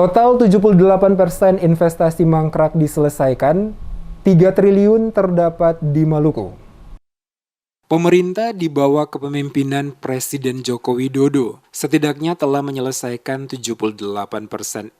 Total 78% investasi mangkrak diselesaikan, 3 triliun terdapat di Maluku. Pemerintah di bawah kepemimpinan Presiden Joko Widodo setidaknya telah menyelesaikan 78%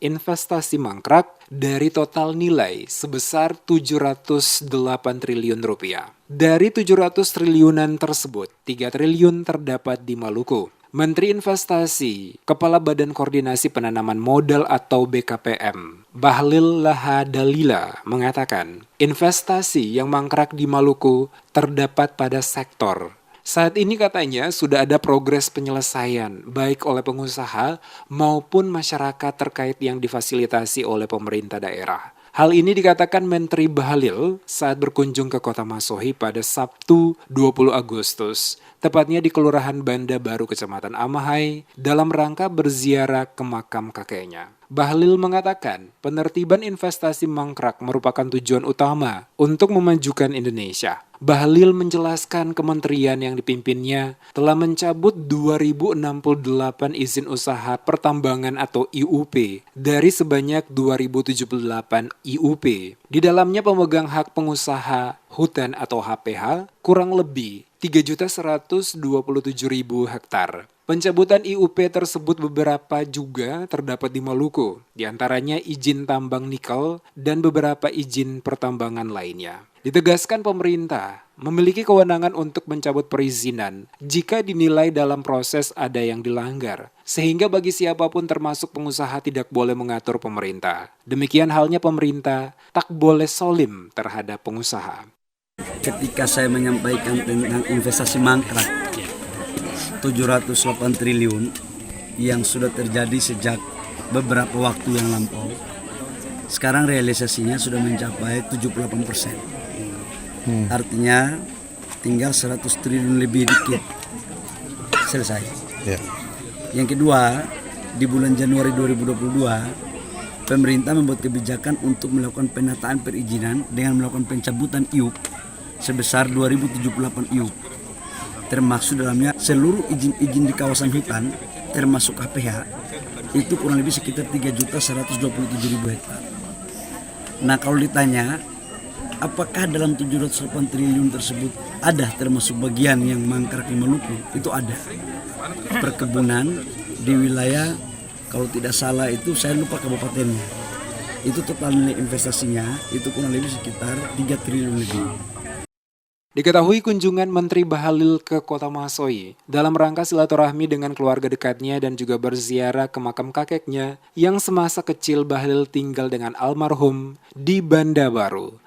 investasi mangkrak dari total nilai sebesar 708 triliun rupiah. Dari 700 triliunan tersebut, 3 triliun terdapat di Maluku. Menteri Investasi, Kepala Badan Koordinasi Penanaman Modal atau BKPM, Bahlil Lahadalila mengatakan, investasi yang mangkrak di Maluku terdapat pada sektor. Saat ini katanya sudah ada progres penyelesaian, baik oleh pengusaha maupun masyarakat terkait yang difasilitasi oleh pemerintah daerah. Hal ini dikatakan Menteri Bahlil saat berkunjung ke Kota Masohi pada Sabtu 20 Agustus, tepatnya di Kelurahan Banda Baru, Kecamatan Amahai, dalam rangka berziarah ke makam kakeknya. Bahlil mengatakan, penertiban investasi mangkrak merupakan tujuan utama untuk memajukan Indonesia. Bahlil menjelaskan kementerian yang dipimpinnya telah mencabut 2068 izin usaha pertambangan atau IUP dari sebanyak 2078 IUP. Di dalamnya pemegang hak pengusaha hutan atau HPH kurang lebih 3.127.000 hektar. Pencabutan IUP tersebut beberapa juga terdapat di Maluku, di antaranya izin tambang nikel dan beberapa izin pertambangan lainnya. Ditegaskan pemerintah memiliki kewenangan untuk mencabut perizinan jika dinilai dalam proses ada yang dilanggar, sehingga bagi siapapun termasuk pengusaha tidak boleh mengatur pemerintah. Demikian halnya pemerintah tak boleh solim terhadap pengusaha. Ketika saya menyampaikan tentang investasi mangkrak 708 triliun yang sudah terjadi sejak beberapa waktu yang lampau, sekarang realisasinya sudah mencapai 78%. Artinya tinggal 100 triliun lebih dikit selesai. Yang kedua, di bulan Januari 2022 pemerintah membuat kebijakan untuk melakukan penataan perizinan dengan melakukan pencabutan IUP sebesar 2078 IUP, termasuk dalamnya seluruh izin-izin di kawasan hutan termasuk HPH itu kurang lebih sekitar 3.127.000 hektar. Nah, kalau ditanya apakah dalam 708 triliun tersebut ada termasuk bagian yang mangkrak di Maluku, itu ada. Perkebunan di wilayah, kalau tidak salah itu saya lupa kabupatennya, itu total nilai investasinya itu kurang lebih sekitar 3 triliun lebih. Diketahui kunjungan Menteri Bahlil ke Kota Masohi dalam rangka silaturahmi dengan keluarga dekatnya dan juga berziarah ke makam kakeknya yang semasa kecil Bahlil tinggal dengan almarhum di Banda Baru.